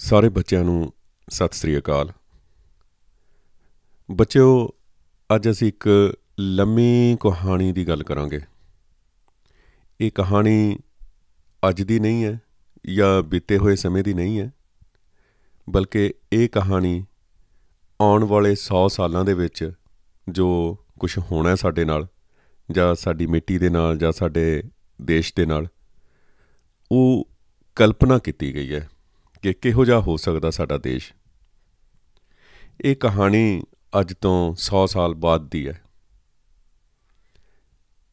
ਸਾਰੇ ਬੱਚਿਆਂ ਨੂੰ ਸਤਿ ਸ੍ਰੀ ਅਕਾਲ। ਬੱਚਿਓ, ਅੱਜ ਅਸੀਂ ਇੱਕ ਲੰਮੀ ਕਹਾਣੀ ਦੀ ਗੱਲ ਕਰਾਂਗੇ। ਇਹ ਕਹਾਣੀ ਅੱਜ ਦੀ ਨਹੀਂ ਹੈ ਜਾਂ ਬੀਤੇ ਹੋਏ ਸਮੇਂ ਦੀ ਨਹੀਂ ਹੈ, ਬਲਕਿ ਇਹ ਕਹਾਣੀ ਆਉਣ ਵਾਲੇ 100 ਸਾਲਾਂ ਦੇ ਵਿੱਚ ਜੋ ਕੁਝ ਹੋਣਾ ਸਾਡੇ ਨਾਲ ਜਾਂ ਸਾਡੀ ਮਿੱਟੀ ਦੇ ਨਾਲ ਜਾਂ ਸਾਡੇ ਦੇਸ਼ ਦੇ ਨਾਲ, ਉਹ ਕਲਪਨਾ ਕੀਤੀ ਗਈ ਹੈ ਕਿ ਕਿਹੋ ਜਿਹਾ ਹੋ ਸਕਦਾ ਸਾਡਾ ਦੇਸ਼। ਇਹ ਕਹਾਣੀ ਅੱਜ ਤੋਂ 100 ਸਾਲ ਬਾਅਦ ਦੀ ਹੈ,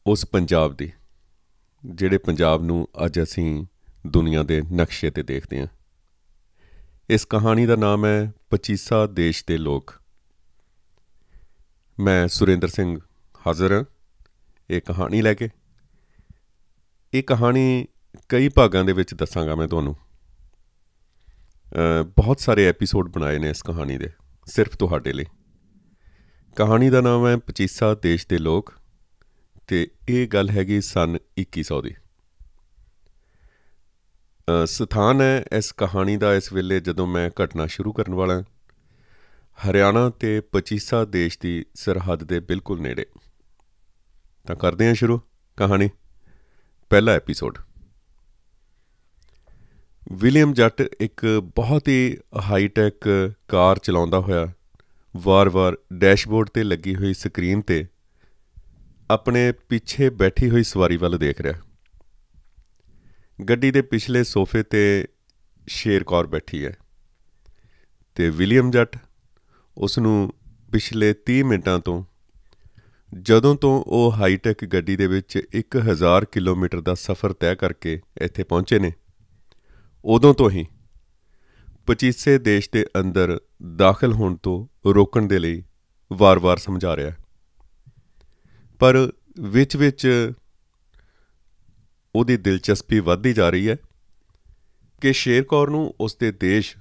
ਉਸ ਪੰਜਾਬ ਦੀ, ਜਿਹੜੇ ਪੰਜਾਬ ਨੂੰ ਅੱਜ ਅਸੀਂ ਦੁਨੀਆ ਦੇ ਨਕਸ਼ੇ 'ਤੇ ਦੇਖਦੇ ਹਾਂ। ਇਸ ਕਹਾਣੀ ਦਾ ਨਾਮ ਹੈ ਪਚੀਸਾ ਦੇਸ਼ ਦੇ ਲੋਕ। ਮੈਂ ਸੁਰਿੰਦਰ ਸਿੰਘ ਹਾਜ਼ਰ ਹਾਂ ਇਹ ਕਹਾਣੀ ਲੈ ਕੇ। ਇਹ ਕਹਾਣੀ ਕਈ ਭਾਗਾਂ ਦੇ ਵਿੱਚ ਦੱਸਾਂਗਾ ਮੈਂ ਤੁਹਾਨੂੰ। ਬਹੁਤ ਸਾਰੇ ਐਪੀਸੋਡ ਬਣਾਏ ਨੇ ਇਸ ਕਹਾਣੀ ਦੇ ਸਿਰਫ ਤੁਹਾਡੇ ਲਈ। ਕਹਾਣੀ ਦਾ ਨਾਮ ਹੈ ਪਚੀਸਾ ਦੇਸ਼ ਦੇ ਲੋਕ, ਅਤੇ ਇਹ ਗੱਲ ਹੈਗੀ ਸਨ 2100 ਦੀ। ਸਥਾਨ ਹੈ ਇਸ ਕਹਾਣੀ ਦਾ ਇਸ ਵੇਲੇ ਜਦੋਂ ਮੈਂ ਘਟਨਾ ਸ਼ੁਰੂ ਕਰਨ ਵਾਲਾ ਹਰਿਆਣਾ ਅਤੇ ਪਚੀਸਾ ਦੇਸ਼ ਦੀ ਸਰਹੱਦ ਦੇ ਬਿਲਕੁਲ ਨੇੜੇ। ਤਾਂ ਕਰਦੇ ਹਾਂ ਸ਼ੁਰੂ ਕਹਾਣੀ। ਪਹਿਲਾ ਐਪੀਸੋਡ। ਵਿਲੀਅਮ ਜੱਟ ਇੱਕ ਬਹੁਤ ਹੀ ਹਾਈਟੈਕ ਕਾਰ ਚਲਾਉਂਦਾ ਹੋਇਆ ਵਾਰ-ਵਾਰ ਡੈਸ਼ਬੋਰਡ 'ਤੇ ਲੱਗੀ ਹੋਈ ਸਕਰੀਨ 'ਤੇ ਆਪਣੇ ਪਿੱਛੇ ਬੈਠੀ ਹੋਈ ਸਵਾਰੀ ਵੱਲ ਦੇਖ ਰਿਹਾ। ਗੱਡੀ ਦੇ ਪਿਛਲੇ ਸੋਫੇ 'ਤੇ ਸ਼ੇਰ ਕੌਰ ਬੈਠੀ ਹੈ ਅਤੇ ਵਿਲੀਅਮ ਜੱਟ ਉਸ ਨੂੰ ਪਿਛਲੇ 30 ਮਿੰਟਾਂ ਤੋਂ, ਜਦੋਂ ਤੋਂ ਉਹ ਹਾਈਟੈਕ ਗੱਡੀ ਦੇ ਵਿੱਚ 1000 ਕਿਲੋਮੀਟਰ ਦਾ ਸਫ਼ਰ ਤੈਅ ਕਰਕੇ ਇੱਥੇ ਪਹੁੰਚੇ ਨੇ, ਉਦੋਂ ਤੋਂ ਹੀ ਪਚੀਸੇ ਦੇਸ਼ ਦੇ ਅੰਦਰ ਦਾਖਲ ਹੋਣ ਤੋਂ ਰੋਕਣ ਦੇ ਲਈ ਵਾਰ-ਵਾਰ ਸਮਝਾ ਰਿਹਾ। ਪਰ ਵਿੱਚ ਉਹਦੀ ਦਿਲਚਸਪੀ ਵੱਧਦੀ ਜਾ ਰਹੀ ਹੈ ਕਿ ਸ਼ੇਰ ਕੌਰ ਨੂੰ ਉਸਦੇ ਦੇਸ਼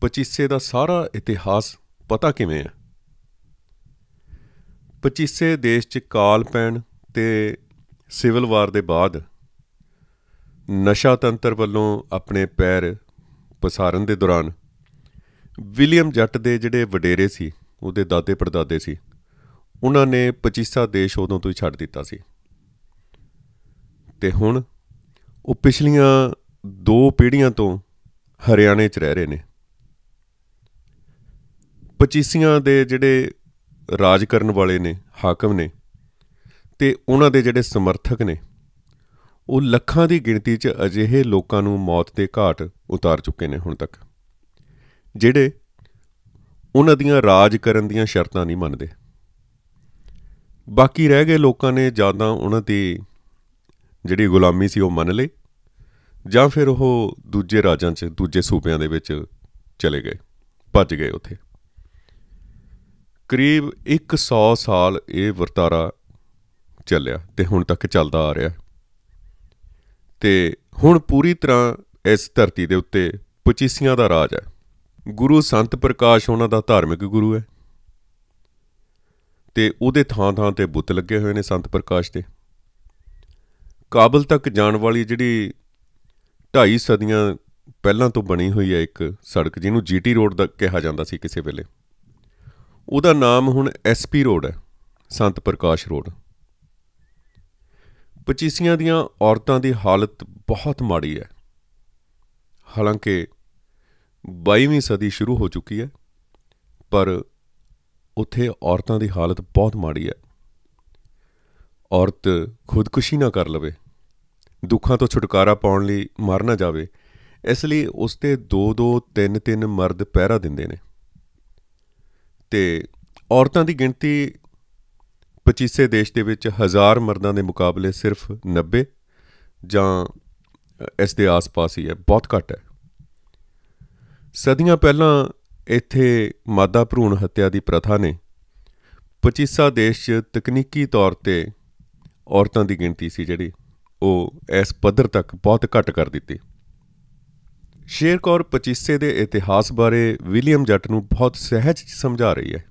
ਪਚੀਸੇ ਦਾ ਸਾਰਾ ਇਤਿਹਾਸ ਪਤਾ ਕਿਵੇਂ ਹੈ। ਪਚੀਸੇ ਦੇਸ਼ 'ਚ ਕਾਲ ਪੈਣ ਅਤੇ ਸਿਵਲ ਵਾਰ ਦੇ ਬਾਅਦ ਨਸ਼ਾ ਤੰਤਰ ਵੱਲੋਂ ਆਪਣੇ ਪੈਰ ਪਸਾਰਨ ਦੇ ਦੌਰਾਨ ਵਿਲੀਅਮ ਜੱਟ ਦੇ ਜਿਹੜੇ ਵਡੇਰੇ ਸੀ, ਉਹਦੇ ਦਾਦੇ ਪੜਦਾਦੇ ਸੀ, ਉਹਨਾਂ ਨੇ ਪਚੀਸਾ ਦੇਸ਼ ਉਦੋਂ ਤੋਂ ਹੀ ਛੱਡ ਦਿੱਤਾ ਸੀ ਅਤੇ ਹੁਣ ਉਹ ਪਿਛਲੀਆਂ 2 ਪੀੜ੍ਹੀਆਂ ਤੋਂ ਹਰਿਆਣੇ 'ਚ ਰਹਿ ਰਹੇ ਨੇ। ਪਚੀਸੀਆਂ ਦੇ ਜਿਹੜੇ ਰਾਜ ਕਰਨ ਵਾਲੇ ਨੇ, ਹਾਕਮ ਨੇ, ਅਤੇ ਉਹਨਾਂ ਦੇ ਜਿਹੜੇ ਸਮਰਥਕ ਨੇ, ਉਹ ਲੱਖਾਂ ਦੀ ਗਿਣਤੀ 'ਚ ਅਜਿਹੇ ਲੋਕਾਂ ਨੂੰ ਮੌਤ ਦੇ ਘਾਟ ਉਤਾਰ ਚੁੱਕੇ ਨੇ ਹੁਣ ਤੱਕ, ਜਿਹੜੇ ਉਹਨਾਂ ਦੀਆਂ ਰਾਜ ਕਰਨ ਦੀਆਂ ਸ਼ਰਤਾਂ ਨਹੀਂ ਮੰਨਦੇ। ਬਾਕੀ ਰਹਿ ਗਏ ਲੋਕਾਂ ਨੇ ਜਾਂ ਤਾਂ ਉਹਨਾਂ ਦੀ ਜਿਹੜੀ ਗੁਲਾਮੀ ਸੀ ਉਹ ਮੰਨ ਲਈ, ਜਾਂ ਫਿਰ ਉਹ ਦੂਜੇ ਰਾਜਾਂ 'ਚ, ਦੂਜੇ ਸੂਬਿਆਂ ਦੇ ਵਿੱਚ ਚਲੇ ਗਏ, ਭੱਜ ਗਏ ਉੱਥੇ। ਕਰੀਬ 100 ਸਾਲ ਇਹ ਵਰਤਾਰਾ ਚੱਲਿਆ ਅਤੇ ਹੁਣ ਤੱਕ ਚੱਲਦਾ ਆ ਰਿਹਾ। ਅਤੇ ਹੁਣ ਪੂਰੀ ਤਰ੍ਹਾਂ ਇਸ ਧਰਤੀ ਦੇ ਉੱਤੇ ਪਚੀਸੀਆਂ ਦਾ ਰਾਜ ਹੈ। ਗੁਰੂ ਸੰਤ ਪ੍ਰਕਾਸ਼ ਉਹਨਾਂ ਦਾ ਧਾਰਮਿਕ ਗੁਰੂ ਹੈ ਅਤੇ ਉਹਦੇ ਥਾਂ-ਥਾਂ 'ਤੇ ਬੁੱਤ ਲੱਗੇ ਹੋਏ ਨੇ ਸੰਤ ਪ੍ਰਕਾਸ਼ ਦੇ। ਕਾਬਲ ਤੱਕ ਜਾਣ ਵਾਲੀ ਜਿਹੜੀ 2.5 ਸਦੀਆਂ ਪਹਿਲਾਂ ਤੋਂ ਬਣੀ ਹੋਈ ਹੈ ਇੱਕ ਸੜਕ, ਜਿਹਨੂੰ GT ਰੋਡ ਦਾ ਕਿਹਾ ਜਾਂਦਾ ਸੀ ਕਿਸੇ ਵੇਲੇ, ਉਹਦਾ ਨਾਮ ਹੁਣ SP ਰੋਡ ਹੈ, ਸੰਤ ਪ੍ਰਕਾਸ਼ ਰੋਡ। ਪਚੀਸੀਆਂ ਦੀਆਂ ਔਰਤਾਂ ਦੀ ਹਾਲਤ ਬਹੁਤ ਮਾੜੀ ਹੈ। ਹਾਲਾਂਕਿ 22ਵੀਂ ਸਦੀ ਸ਼ੁਰੂ ਹੋ ਚੁੱਕੀ ਹੈ, ਪਰ ਉੱਥੇ ਔਰਤਾਂ ਦੀ ਹਾਲਤ ਬਹੁਤ ਮਾੜੀ ਹੈ। ਔਰਤ ਖੁਦਕੁਸ਼ੀ ਨਾ ਕਰ ਲਵੇ, ਦੁੱਖਾਂ ਤੋਂ ਛੁਟਕਾਰਾ ਪਾਉਣ ਲਈ ਮਰ ਨਾ ਜਾਵੇ, ਇਸ ਲਈ ਉਸ 'ਤੇ 2-2, 3-3 ਮਰਦ ਪਹਿਰਾ ਦਿੰਦੇ ਨੇ। ਅਤੇ ਔਰਤਾਂ ਦੀ ਗਿਣਤੀ ਪਚੀਸੇ ਦੇਸ਼ ਦੇ ਵਿੱਚ 1000 ਮਰਦਾਂ ਦੇ ਮੁਕਾਬਲੇ ਸਿਰਫ 90 ਜਾਂ ਇਸ ਦੇ ਆਸ-ਪਾਸ ਹੀ ਹੈ, ਬਹੁਤ ਘੱਟ ਹੈ। ਸਦੀਆਂ ਪਹਿਲਾਂ ਇੱਥੇ ਮਾਦਾ ਭਰੂਣ ਹੱਤਿਆ ਦੀ ਪ੍ਰਥਾ ਨੇ ਪਚੀਸਾ ਦੇਸ਼ 'ਚ ਤਕਨੀਕੀ ਤੌਰ 'ਤੇ ਔਰਤਾਂ ਦੀ ਗਿਣਤੀ ਸੀ ਜਿਹੜੀ, ਉਹ ਇਸ ਪੱਧਰ ਤੱਕ ਬਹੁਤ ਘੱਟ ਕਰ ਦਿੱਤੀ। ਸ਼ੇਰ ਕੌਰ ਪਚੀਸੇ ਦੇ ਇਤਿਹਾਸ ਬਾਰੇ ਵਿਲੀਅਮ ਜੱਟ ਨੂੰ ਬਹੁਤ ਸਹਿਜ ਸਮਝਾ ਰਹੀ ਹੈ।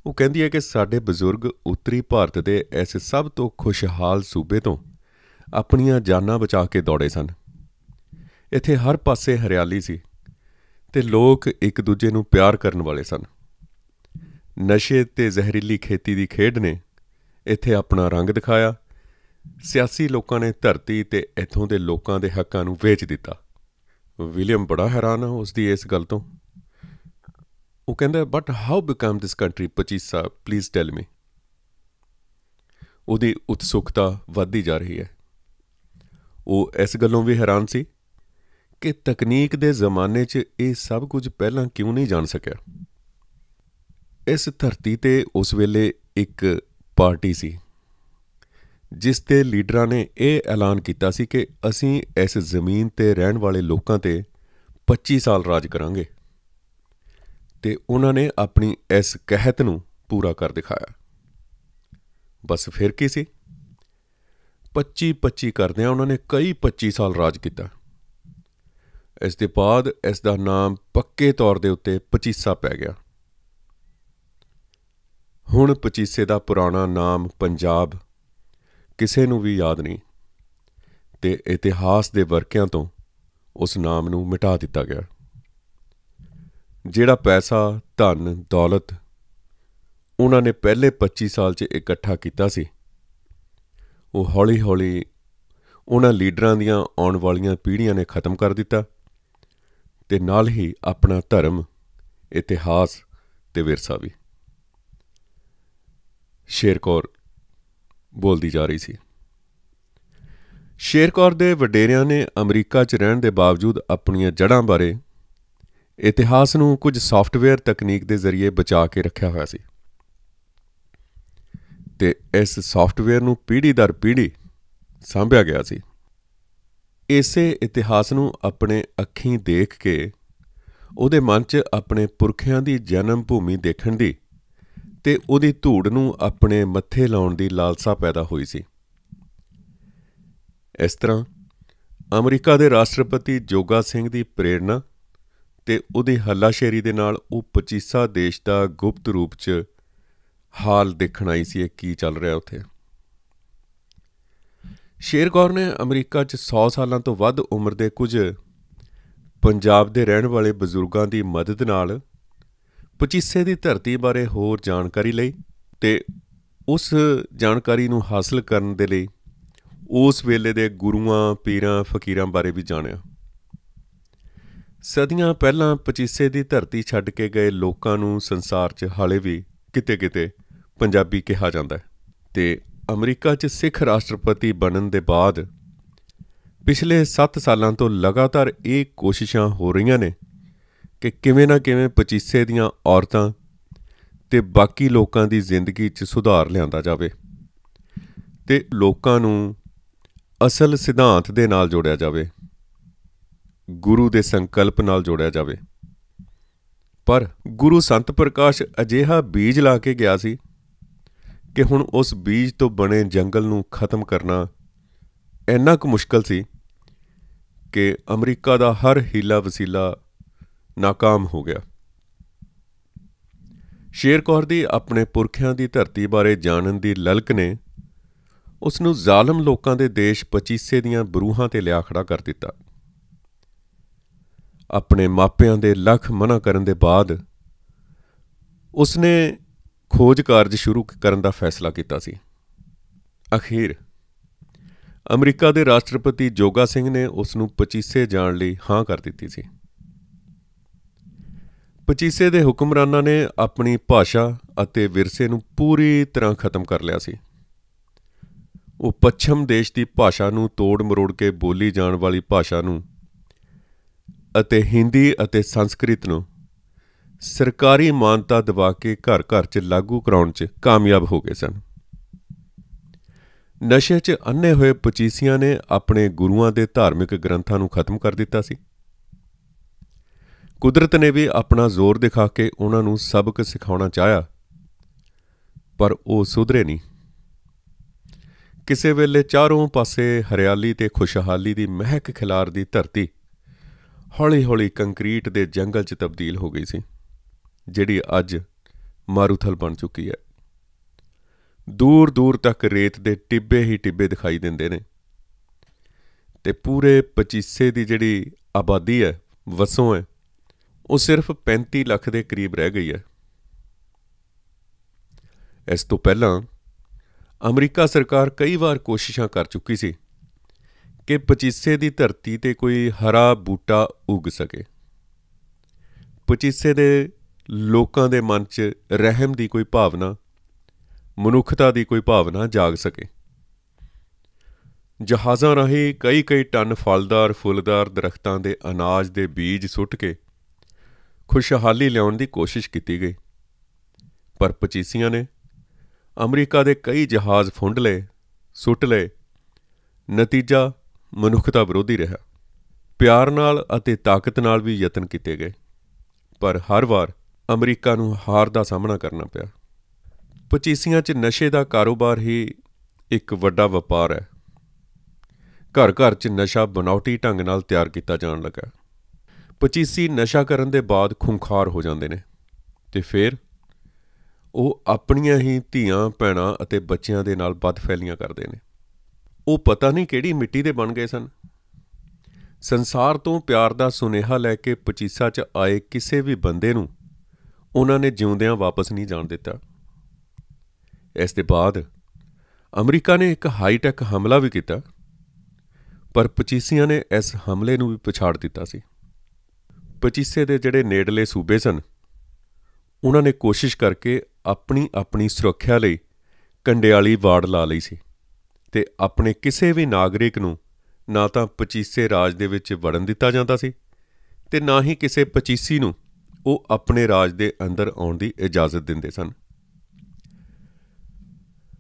ਉਹ ਕਹਿੰਦੀ ਹੈ ਕਿ ਸਾਡੇ ਬਜ਼ੁਰਗ ਉੱਤਰੀ ਭਾਰਤ ਦੇ ਇਸ ਸਭ ਤੋਂ ਖੁਸ਼ਹਾਲ ਸੂਬੇ ਤੋਂ ਆਪਣੀਆਂ ਜਾਨਾਂ ਬਚਾ ਕੇ ਦੌੜੇ ਸਨ। ਇੱਥੇ ਹਰ ਪਾਸੇ ਹਰਿਆਲੀ ਸੀ ਤੇ ਲੋਕ ਇੱਕ ਦੂਜੇ ਨੂੰ ਪਿਆਰ ਕਰਨ ਵਾਲੇ ਸਨ। ਨਸ਼ੇ ਤੇ ਜ਼ਹਿਰੀਲੀ ਖੇਤੀ ਦੀ ਖੇਡ ਨੇ ਇੱਥੇ ਆਪਣਾ ਰੰਗ ਦਿਖਾਇਆ। ਸਿਆਸੀ ਲੋਕਾਂ ਨੇ ਧਰਤੀ ਤੇ ਇੱਥੋਂ ਦੇ ਲੋਕਾਂ ਦੇ ਹੱਕਾਂ ਨੂੰ ਵੇਚ ਦਿੱਤਾ। ਵਿਲੀਅਮ ਬੜਾ ਹੈਰਾਨ ਆ ਉਸ ਦੀ ਇਸ ਗੱਲ ਤੋਂ। ਉਹ ਕਹਿੰਦਾ, but how become this country ਪਚੀਸਾ, ਪਲੀਜ਼ ਟੈਲ ਮੀ। ਉਹਦੀ ਉਤਸੁਕਤਾ ਵੱਧਦੀ ਜਾ ਰਹੀ ਹੈ। ਉਹ ਇਸ ਗੱਲੋਂ ਵੀ ਹੈਰਾਨ ਸੀ ਕਿ ਤਕਨੀਕ ਦੇ ਜ਼ਮਾਨੇ 'ਚ ਇਹ ਸਭ ਕੁਝ ਪਹਿਲਾਂ ਕਿਉਂ ਨਹੀਂ ਜਾਣ ਸਕਿਆ। ਇਸ ਧਰਤੀ 'ਤੇ ਉਸ ਵੇਲੇ ਇੱਕ ਪਾਰਟੀ ਸੀ ਜਿਸ ਦੇ ਲੀਡਰਾਂ ਨੇ ਇਹ ਐਲਾਨ ਕੀਤਾ ਸੀ ਕਿ ਅਸੀਂ ਇਸ ਜ਼ਮੀਨ 'ਤੇ ਰਹਿਣ ਵਾਲੇ ਲੋਕਾਂ 'ਤੇ 25 ਸਾਲ ਰਾਜ ਕਰਾਂਗੇ, ਤੇ ਉਹਨਾਂ ਨੇ ਆਪਣੀ ਇਸ ਕਹਿਤ ਨੂੰ ਪੂਰਾ ਕਰ ਦਿਖਾਇਆ। ਬਸ ਫਿਰ ਕੀ ਸੀ, 25-25 ਕਰਦਿਆਂ ਉਹਨਾਂ ਨੇ ਕਈ 25 ਸਾਲ ਰਾਜ ਕੀਤਾ। ਇਸ ਦੇ ਬਾਅਦ ਇਸ ਦਾ ਨਾਮ ਪੱਕੇ ਤੌਰ ਦੇ ਉੱਤੇ ਪਚੀਸਾ ਪੈ ਗਿਆ। ਹੁਣ ਪਚੀਸੇ ਦਾ ਪੁਰਾਣਾ ਨਾਮ ਪੰਜਾਬ ਕਿਸੇ ਨੂੰ ਵੀ ਯਾਦ ਨਹੀਂ, ਤੇ ਇਤਿਹਾਸ ਦੇ ਵਰਕਿਆਂ ਤੋਂ ਉਸ ਨਾਮ ਨੂੰ ਮਿਟਾ ਦਿੱਤਾ ਗਿਆ। ਜਿਹੜਾ ਪੈਸਾ, ਧਨ, ਦੌਲਤ ਉਹਨਾਂ ਨੇ ਪਹਿਲੇ 25 ਸਾਲ 'ਚ ਇਕੱਠਾ ਕੀਤਾ ਸੀ, ਉਹ ਹੌਲੀ-ਹੌਲੀ ਉਹਨਾਂ ਲੀਡਰਾਂ ਦੀਆਂ ਆਉਣ ਵਾਲੀਆਂ ਪੀੜ੍ਹੀਆਂ ਨੇ ਖ਼ਤਮ ਕਰ ਦਿੱਤਾ, ਤੇ ਨਾਲ ਹੀ ਆਪਣਾ ਧਰਮ, ਇਤਿਹਾਸ ਤੇ ਵਿਰਸਾ ਵੀ। ਸ਼ੇਰ ਕੌਰ ਬੋਲਦੀ ਜਾ ਰਹੀ ਸੀ। ਸ਼ੇਰ ਕੌਰ ਦੇ ਵਡੇਰਿਆਂ ਨੇ ਅਮਰੀਕਾ 'ਚ ਰਹਿਣ ਦੇ ਬਾਵਜੂਦ ਆਪਣੀਆਂ ਜੜ੍ਹਾਂ ਬਾਰੇ, ਇਤਿਹਾਸ ਨੂੰ ਕੁਝ ਸਾਫਟਵੇਅਰ ਤਕਨੀਕ ਦੇ ਜ਼ਰੀਏ ਬਚਾ ਕੇ ਰੱਖਿਆ ਹੋਇਆ ਸੀ, ਤੇ ਇਸ ਸਾਫਟਵੇਅਰ ਨੂੰ ਪੀੜ੍ਹੀ ਦਰ ਪੀੜ੍ਹੀ ਸਾਂਭਿਆ ਗਿਆ ਸੀ। ਇਸੇ ਇਤਿਹਾਸ ਨੂੰ ਆਪਣੇ ਅੱਖੀਂ ਦੇਖ ਕੇ ਉਹਦੇ ਮਨ 'ਚ ਆਪਣੇ ਪੁਰਖਿਆਂ ਦੀ ਜਨਮ ਭੂਮੀ ਦੇਖਣ ਦੀ ਤੇ ਉਹਦੀ ਧੂੜ ਨੂੰ ਆਪਣੇ ਮੱਥੇ ਲਾਉਣ ਦੀ ਲਾਲਸਾ ਪੈਦਾ ਹੋਈ ਸੀ। ਇਸ ਤਰ੍ਹਾਂ ਅਮਰੀਕਾ ਦੇ ਰਾਸ਼ਟਰਪਤੀ ਜੋਗਾ ਸਿੰਘ ਦੀ ਪ੍ਰੇਰਨਾ ਤੇ ਉਹਦੀ ਹੱਲਾਸ਼ੇਰੀ ਦੇ ਨਾਲ ਉਹ ਪਚੀਸਾ ਦੇਸ਼ ਦਾ ਗੁਪਤ ਰੂਪ 'ਚ ਹਾਲ ਦੇਖਣ ਆਈ ਸੀ, ਇਹ ਕੀ ਚੱਲ ਰਿਹਾ ਉੱਥੇ। ਸ਼ੇਰ ਕੌਰ ਨੇ ਅਮਰੀਕਾ 'ਚ 100 ਸਾਲਾਂ ਤੋਂ ਵੱਧ ਉਮਰ ਦੇ ਕੁਝ ਪੰਜਾਬ ਦੇ ਰਹਿਣ ਵਾਲੇ ਬਜ਼ੁਰਗਾਂ ਦੀ ਮਦਦ ਨਾਲ ਪਚੀਸੇ ਦੀ ਧਰਤੀ ਬਾਰੇ ਹੋਰ ਜਾਣਕਾਰੀ ਲਈ, ਤੇ ਉਸ ਜਾਣਕਾਰੀ ਨੂੰ ਹਾਸਲ ਕਰਨ ਦੇ ਲਈ ਉਸ ਵੇਲੇ ਦੇ ਗੁਰੂਆਂ, ਪੀਰਾਂ, ਫਕੀਰਾਂ ਬਾਰੇ ਵੀ ਜਾਣਿਆ। ਸਦੀਆਂ ਪਹਿਲਾਂ ਪਚੀਸੇ ਦੀ ਧਰਤੀ ਛੱਡ ਕੇ ਗਏ ਲੋਕਾਂ ਨੂੰ ਸੰਸਾਰ 'ਚ ਹਾਲੇ ਵੀ ਕਿਤੇ-ਕਿਤੇ ਪੰਜਾਬੀ ਕਿਹਾ ਜਾਂਦਾ ਹੈ, ਤੇ ਅਮਰੀਕਾ 'ਚ ਸਿੱਖ ਰਾਸ਼ਟਰਪਤੀ ਬਣਨ ਦੇ ਬਾਅਦ ਪਿਛਲੇ 7 ਸਾਲਾਂ ਤੋਂ ਲਗਾਤਾਰ ਇਹ ਕੋਸ਼ਿਸ਼ਾਂ ਹੋ ਰਹੀਆਂ ਨੇ ਕਿ ਕਿਵੇਂ ਨਾ ਕਿਵੇਂ ਪਚੀਸੇ ਦੀਆਂ ਔਰਤਾਂ ਤੇ ਬਾਕੀ ਲੋਕਾਂ ਦੀ ਜ਼ਿੰਦਗੀ 'ਚ ਸੁਧਾਰ ਲਿਆਂਦਾ ਜਾਵੇ ਤੇ ਲੋਕਾਂ ਨੂੰ ਅਸਲ ਸਿਧਾਂਤ ਦੇ ਨਾਲ ਜੋੜਿਆ ਜਾਵੇ, ਗੁਰੂ ਦੇ ਸੰਕਲਪ ਨਾਲ ਜੋੜਿਆ ਜਾਵੇ। ਪਰ ਗੁਰੂ ਸੰਤ ਪ੍ਰਕਾਸ਼ ਅਜਿਹਾ ਬੀਜ ਲਾ ਕੇ ਗਿਆ ਸੀ ਕਿ ਹੁਣ ਉਸ ਬੀਜ ਤੋਂ ਬਣੇ ਜੰਗਲ ਨੂੰ ਖ਼ਤਮ ਕਰਨਾ ਇੰਨਾ ਕੁ ਮੁਸ਼ਕਲ ਸੀ ਕਿ ਅਮਰੀਕਾ ਦਾ ਹਰ ਹੀਲਾ ਵਸੀਲਾ ਨਾਕਾਮ ਹੋ ਗਿਆ। ਸ਼ੇਰ ਕੌਰ ਦੀ ਆਪਣੇ ਪੁਰਖਿਆਂ ਦੀ ਧਰਤੀ ਬਾਰੇ ਜਾਣਨ ਦੀ ਲਲਕ ਨੇ ਉਸ ਨੂੰ ਜ਼ਾਲਮ ਲੋਕਾਂ ਦੇ ਦੇਸ਼ ਪਚੀਸੇ ਦੀਆਂ ਬਰੂਹਾਂ 'ਤੇ ਲਿਆ ਖੜਾ ਕਰ ਦਿੱਤਾ। ਆਪਣੇ ਮਾਪਿਆਂ ਦੇ ਲੱਖ ਮਨ੍ਹਾ ਕਰਨ ਦੇ ਬਾਅਦ ਉਸ ਨੇ ਖੋਜ ਕਾਰਜ ਸ਼ੁਰੂ ਕਰਨ ਦਾ ਫੈਸਲਾ ਕੀਤਾ ਸੀ। ਅਖੀਰ ਅਮਰੀਕਾ ਦੇ ਰਾਸ਼ਟਰਪਤੀ ਜੋਗਾ ਸਿੰਘ ਨੇ ਉਸ ਨੂੰ ਪਚੀਸੇ ਜਾਣ ਲਈ ਹਾਂ ਕਰ ਦਿੱਤੀ ਸੀ। ਪਚੀਸੇ ਦੇ ਹੁਕਮਰਾਨਾਂ ਨੇ ਆਪਣੀ ਭਾਸ਼ਾ ਅਤੇ ਵਿਰਸੇ ਨੂੰ ਪੂਰੀ ਤਰ੍ਹਾਂ ਖ਼ਤਮ ਕਰ ਲਿਆ ਸੀ। ਉਹ ਪੱਛਮ ਦੇਸ਼ ਦੀ ਭਾਸ਼ਾ ਨੂੰ ਤੋੜ ਮਰੋੜ ਕੇ ਬੋਲੀ ਜਾਣ ਵਾਲੀ ਭਾਸ਼ਾ ਨੂੰ ਅਤੇ ਹਿੰਦੀ ਅਤੇ ਸੰਸਕ੍ਰਿਤ ਨੂੰ ਸਰਕਾਰੀ ਮਾਨਤਾ ਦਿਵਾ ਕੇ ਘਰ-ਘਰ 'ਚ ਲਾਗੂ ਕਰਾਉਣ 'ਚ ਕਾਮਯਾਬ ਹੋ ਗਏ ਸਨ। ਨਸ਼ੇ 'ਚ ਅੰਨ੍ਹੇ ਹੋਏ ਪਚੀਸੀਆਂ ਨੇ ਆਪਣੇ ਗੁਰੂਆਂ ਦੇ ਧਾਰਮਿਕ ਗ੍ਰੰਥਾਂ ਨੂੰ ਖ਼ਤਮ ਕਰ ਦਿੱਤਾ ਸੀ। ਕੁਦਰਤ ਨੇ ਵੀ ਆਪਣਾ ਜ਼ੋਰ ਦਿਖਾ ਕੇ ਉਹਨਾਂ ਨੂੰ ਸਬਕ ਸਿਖਾਉਣਾ ਚਾਹਿਆ, ਪਰ ਉਹ ਸੁਧਰੇ ਨਹੀਂ। ਕਿਸੇ ਵੇਲੇ ਚਾਰੋਂ ਪਾਸੇ ਹਰਿਆਲੀ ਤੇ ਖੁਸ਼ਹਾਲੀ ਦੀ ਮਹਿਕ ਖਿਲਾਰਦੀ ਧਰਤੀ ਹੌਲੀ-ਹੌਲੀ ਕੰਕਰੀਟ ਦੇ ਜੰਗਲ 'ਚ ਤਬਦੀਲ ਹੋ ਗਈ ਸੀ, ਜਿਹੜੀ ਅੱਜ ਮਾਰੂਥਲ ਬਣ ਚੁੱਕੀ ਹੈ। ਦੂਰ-ਦੂਰ ਤੱਕ ਰੇਤ ਦੇ ਟਿੱਬੇ ਹੀ ਟਿੱਬੇ ਦਿਖਾਈ ਦਿੰਦੇ ਨੇ, ਤੇ ਪੂਰੇ ਪਚੀਸੇ ਦੀ ਜਿਹੜੀ ਆਬਾਦੀ ਹੈ, ਵਸੋਂ ਹੈ, ਉਹ ਸਿਰਫ 35 ਲੱਖ ਦੇ ਕਰੀਬ ਰਹਿ ਗਈ ਹੈ। ਇਸ ਤੋਂ ਪਹਿਲਾਂ ਅਮਰੀਕਾ ਸਰਕਾਰ ਕਈ ਵਾਰ ਕੋਸ਼ਿਸ਼ਾਂ ਕਰ ਚੁੱਕੀ ਸੀ ਕਿ ਪਚੀਸੇ ਦੀ ਧਰਤੀ 'ਤੇ ਕੋਈ ਹਰਾ ਬੂਟਾ ਉੱਗ ਸਕੇ, ਪਚੀਸੇ ਦੇ ਲੋਕਾਂ ਦੇ ਮਨ 'ਚ ਰਹਿਮ ਦੀ ਕੋਈ ਭਾਵਨਾ, ਮਨੁੱਖਤਾ ਦੀ ਕੋਈ ਭਾਵਨਾ ਜਾਗ ਸਕੇ। ਜਹਾਜ਼ਾਂ ਰਾਹੀਂ ਕਈ ਟਨ ਫਲਦਾਰ ਫੁੱਲਦਾਰ ਦਰਖਤਾਂ ਦੇ ਅਨਾਜ ਦੇ ਬੀਜ ਸੁੱਟ ਕੇ ਖੁਸ਼ਹਾਲੀ ਲਿਆਉਣ ਦੀ ਕੋਸ਼ਿਸ਼ ਕੀਤੀ ਗਈ, ਪਰ ਪਚੀਸੀਆਂ ਨੇ ਅਮਰੀਕਾ ਦੇ ਕਈ ਜਹਾਜ਼ ਫੁੰਡ ਲਏ, ਸੁੱਟ ਲਏ। ਨਤੀਜਾ ਮਨੁੱਖਤਾ ਵਿਰੋਧੀ ਰਿਹਾ। ਪਿਆਰ ਨਾਲ ਅਤੇ ਤਾਕਤ ਨਾਲ ਵੀ ਯਤਨ ਕੀਤੇ ਗਏ, ਪਰ ਹਰ ਵਾਰ ਅਮਰੀਕਾ ਨੂੰ ਹਾਰ ਦਾ ਸਾਹਮਣਾ ਕਰਨਾ ਪਿਆ। ਪਚੀਸੀਆਂ 'ਚ ਨਸ਼ੇ ਦਾ ਕਾਰੋਬਾਰ ਹੀ ਇੱਕ ਵੱਡਾ ਵਪਾਰ ਹੈ। ਘਰ ਘਰ 'ਚ ਨਸ਼ਾ ਬਨਾਵਟੀ ਢੰਗ ਨਾਲ ਤਿਆਰ ਕੀਤਾ ਜਾਣ ਲੱਗਾ। ਪਚੀਸੀ ਨਸ਼ਾ ਕਰਨ ਦੇ ਬਾਅਦ ਖੁੰਖਾਰ ਹੋ ਜਾਂਦੇ ਨੇ ਅਤੇ ਫਿਰ ਉਹ ਆਪਣੀਆਂ ਹੀ ਧੀਆਂ ਭੈਣਾਂ ਅਤੇ ਬੱਚਿਆਂ ਦੇ ਨਾਲ ਬਦਫੈਲੀਆਂ ਕਰਦੇ ਨੇ। ਉਹ ਪਤਾ ਨਹੀਂ ਕਿਹੜੀ ਮਿੱਟੀ ਦੇ ਬਣ ਗਏ ਸਨ। ਸੰਸਾਰ ਤੋਂ ਪਿਆਰ ਦਾ ਸੁਨੇਹਾ ਲੈ ਕੇ ਪਚੀਸਾ 'ਚ ਆਏ ਕਿਸੇ ਵੀ ਬੰਦੇ ਨੂੰ ਉਹਨਾਂ ਨੇ ਜਿਉਂਦਿਆਂ ਵਾਪਸ ਨਹੀਂ ਜਾਣ ਦਿੱਤਾ। ਇਸ ਦੇ ਬਾਅਦ ਅਮਰੀਕਾ ਨੇ ਇੱਕ ਹਾਈਟੈਕ ਹਮਲਾ ਵੀ ਕੀਤਾ, ਪਰ ਪਚੀਸੀਆਂ ਨੇ ਇਸ ਹਮਲੇ ਨੂੰ ਵੀ ਪਛਾੜ ਦਿੱਤਾ ਸੀ। ਪਚੀਸੇ ਦੇ ਜਿਹੜੇ ਨੇੜਲੇ ਸੂਬੇ ਸਨ, ਉਹਨਾਂ ਨੇ ਕੋਸ਼ਿਸ਼ ਕਰਕੇ ਆਪਣੀ ਸੁਰੱਖਿਆ ਲਈ ਕੰਡਿਆਲੀ ਵਾੜ ਲਾ ਲਈ ਸੀ ਅਤੇ ਆਪਣੇ ਕਿਸੇ ਵੀ ਨਾਗਰਿਕ ਨੂੰ ਨਾ ਤਾਂ ਪਚੀਸੇ ਰਾਜ ਦੇ ਵਿੱਚ ਵੜਨ ਦਿੱਤਾ ਜਾਂਦਾ ਸੀ ਅਤੇ ਨਾ ਹੀ ਕਿਸੇ ਪਚੀਸੀ ਨੂੰ ਉਹ ਆਪਣੇ ਰਾਜ ਦੇ ਅੰਦਰ ਆਉਣ ਦੀ ਇਜਾਜ਼ਤ ਦਿੰਦੇ ਸਨ।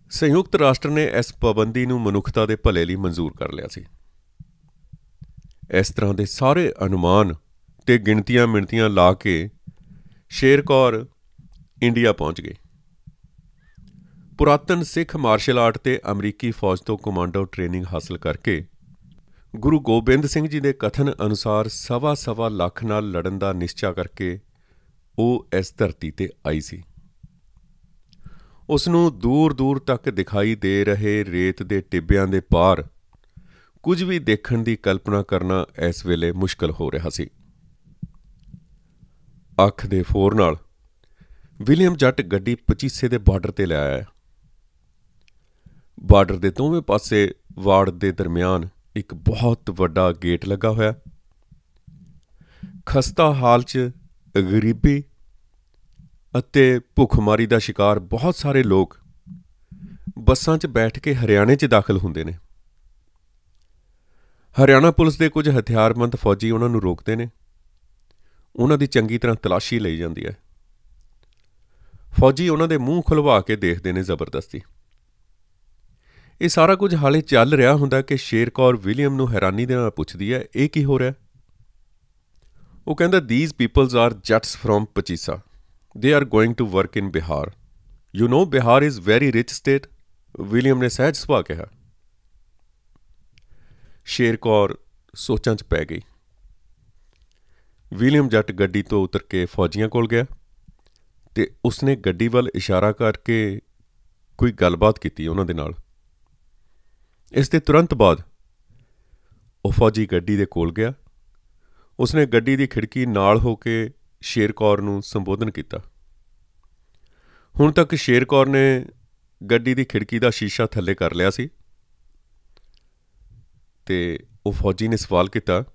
ਸੰਯੁਕਤ ਰਾਸ਼ਟਰ ਨੇ ਇਸ ਪਾਬੰਦੀ ਨੂੰ ਮਨੁੱਖਤਾ ਦੇ ਭਲੇ ਲਈ ਮਨਜ਼ੂਰ ਕਰ ਲਿਆ ਸੀ। ਇਸ ਤਰ੍ਹਾਂ ਦੇ ਸਾਰੇ ਅਨੁਮਾਨ ਅਤੇ ਗਿਣਤੀਆਂ ਮਿਣਤੀਆਂ ਲਾ ਕੇ ਸ਼ੇਰ ਕੌਰ ਇੰਡੀਆ ਪਹੁੰਚ ਗਏ। ਪੁਰਾਤਨ ਸਿੱਖ ਮਾਰਸ਼ਲ ਆਰਟ ਤੇ ਅਮਰੀਕੀ ਫੌਜ ਤੋਂ ਕਮਾਂਡੋ ਟ੍ਰੇਨਿੰਗ ਹਾਸਲ ਕਰਕੇ ਗੁਰੂ ਗੋਬਿੰਦ ਸਿੰਘ ਜੀ ਦੇ ਕਥਨ ਅਨੁਸਾਰ 1.25 ਲੱਖ ਨਾਲ ਲੜਨ ਦਾ ਨਿਸ਼ਚਾ ਕਰਕੇ ਉਹ ਇਸ ਧਰਤੀ 'ਤੇ ਆਈ ਸੀ। ਉਸ ਨੂੰ ਦੂਰ ਦੂਰ ਤੱਕ ਦਿਖਾਈ ਦੇ ਰਹੇ ਰੇਤ ਦੇ ਟਿੱਬਿਆਂ ਦੇ ਪਾਰ ਕੁਝ ਵੀ ਦੇਖਣ ਦੀ ਕਲਪਨਾ ਕਰਨਾ ਇਸ ਵੇਲੇ ਮੁਸ਼ਕਲ ਹੋ ਰਿਹਾ ਸੀ। ਅੱਖ ਦੇ ਫੋਰ ਨਾਲ ਵਿਲੀਅਮ ਜੱਟ ਗੱਡੀ ਪਚੀਸੇ ਦੇ ਬਾਰਡਰ 'ਤੇ ਲੈ ਆਇਆ। ਬਾਰਡਰ ਦੇ ਦੋਵੇਂ ਪਾਸੇ ਵਾੜ ਦੇ ਦਰਮਿਆਨ ਇੱਕ ਬਹੁਤ ਵੱਡਾ ਗੇਟ ਲੱਗਾ ਹੋਇਆ। ਖਸਤਾ ਹਾਲ 'ਚ ਗਰੀਬੀ ਅਤੇ ਭੁੱਖਮਾਰੀ ਦਾ ਸ਼ਿਕਾਰ ਬਹੁਤ ਸਾਰੇ ਲੋਕ ਬੱਸਾਂ 'ਚ ਬੈਠ ਕੇ ਹਰਿਆਣੇ 'ਚ ਦਾਖਲ ਹੁੰਦੇ ਨੇ। ਹਰਿਆਣਾ ਪੁਲਿਸ ਦੇ ਕੁਝ ਹਥਿਆਰਬੰਦ ਫੌਜੀ ਉਹਨਾਂ ਨੂੰ ਰੋਕਦੇ ਨੇ। ਉਹਨਾਂ ਦੀ ਚੰਗੀ ਤਰ੍ਹਾਂ ਤਲਾਸ਼ੀ ਲਈ ਜਾਂਦੀ ਹੈ। ਫੌਜੀ ਉਹਨਾਂ ਦੇ ਮੂੰਹ ਖੁਲਵਾ ਕੇ ਦੇਖਦੇ ਨੇ ਜ਼ਬਰਦਸਤੀ। ਇਹ ਸਾਰਾ ਕੁਝ ਹਾਲੇ ਚੱਲ ਰਿਹਾ ਹੁੰਦਾ ਕਿ ਸ਼ੇਰ ਕੌਰ ਵਿਲੀਅਮ ਨੂੰ ਹੈਰਾਨੀ ਦੇ ਨਾਲ ਪੁੱਛਦੀ ਹੈ, ਇਹ ਕੀ ਹੋ ਰਿਹਾ? ਉਹ ਕਹਿੰਦਾ, "These peoples are jats from Pachisa. They are going to work in Bihar. You know Bihar is very rich state." William ਨੇ ਸਹਿਜ ਸੁਭਾਅ ਕਿਹਾ। ਸ਼ੇਰ ਕੌਰ ਸੋਚਾਂ 'ਚ ਪੈ ਗਈ। ਵਿਲੀਅਮ ਜੱਟ ਗੱਡੀ ਤੋਂ ਉਤਰ ਕੇ ਫੌਜੀਆਂ ਕੋਲ ਗਿਆ ਅਤੇ ਉਸਨੇ ਗੱਡੀ ਵੱਲ ਇਸ਼ਾਰਾ ਕਰਕੇ ਕੋਈ ਗੱਲਬਾਤ ਕੀਤੀ ਉਹਨਾਂ ਦੇ ਨਾਲ। ਇਸ ਦੇ ਤੁਰੰਤ ਬਾਅਦ ਉਹ ਫੌਜੀ ਗੱਡੀ ਦੇ ਕੋਲ ਗਿਆ। ਉਸਨੇ ਗੱਡੀ ਦੀ ਖਿੜਕੀ ਨਾਲ ਹੋ ਕੇ ਸ਼ੇਰ ਕੌਰ ਨੂੰ ਸੰਬੋਧਨ ਕੀਤਾ। ਹੁਣ ਤੱਕ ਸ਼ੇਰ ਕੌਰ ਨੇ ਗੱਡੀ ਦੀ ਖਿੜਕੀ ਦਾ ਸ਼ੀਸ਼ਾ ਥੱਲੇ ਕਰ ਲਿਆ ਸੀ ਅਤੇ ਉਹ ਫੌਜੀ ਨੇ ਸਵਾਲ ਕੀਤਾ,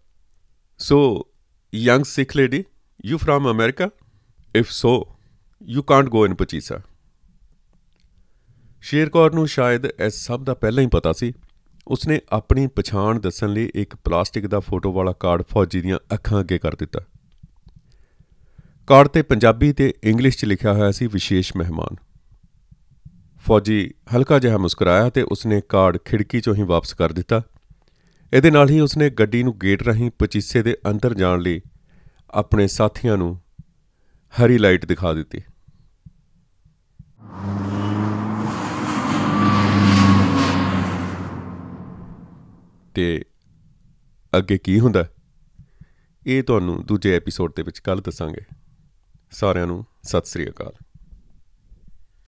"ਸੋ young Sikh lady, you from America? If so, you can't go in Pachisa." ਸ਼ੇਰ ਕੌਰ ਨੂੰ ਸ਼ਾਇਦ ਇਸ ਸਭ ਦਾ ਪਹਿਲਾਂ ਹੀ ਪਤਾ ਸੀ। ਉਸਨੇ ਆਪਣੀ ਪਛਾਣ ਦੱਸਣ ਲਈ ਇੱਕ ਪਲਾਸਟਿਕ ਦਾ ਫੋਟੋ ਵਾਲਾ ਕਾਰਡ ਫੌਜੀ ਦੀਆਂ ਅੱਖਾਂ ਅੱਗੇ ਕਰ ਦਿੱਤਾ। ਕਾਰਡ 'ਤੇ ਪੰਜਾਬੀ ਅਤੇ ਇੰਗਲਿਸ਼ 'ਚ ਲਿਖਿਆ ਹੋਇਆ ਸੀ, "ਵਿਸ਼ੇਸ਼ ਮਹਿਮਾਨ।" ਫੌਜੀ ਹਲਕਾ ਜਿਹਾ ਮੁਸਕਰਾਇਆ ਅਤੇ ਉਸਨੇ ਕਾਰਡ ਖਿੜਕੀ 'ਚੋਂ ਹੀ ਵਾਪਸ ਕਰ ਦਿੱਤਾ। ਇਹਦੇ ਨਾਲ ਹੀ ਉਸਨੇ ਗੱਡੀ ਨੂੰ ਗੇਟ ਰਾਹੀਂ ਪਚੀਸੇ ਦੇ ਅੰਦਰ ਜਾਣ ਲਈ ਆਪਣੇ ਸਾਥੀਆਂ ਨੂੰ ਹਰੀ ਲਾਈਟ ਦਿਖਾ ਦਿੱਤੀ। ਤੇ ਅੱਗੇ ਕੀ ਹੁੰਦਾ ਇਹ ਤੁਹਾਨੂੰ ਦੂਜੇ ਐਪੀਸੋਡ ਦੇ ਵਿੱਚ ਕੱਲ੍ਹ ਦੱਸਾਂਗੇ। ਸਾਰਿਆਂ ਨੂੰ ਸਤਿ ਸ੍ਰੀ ਅਕਾਲ।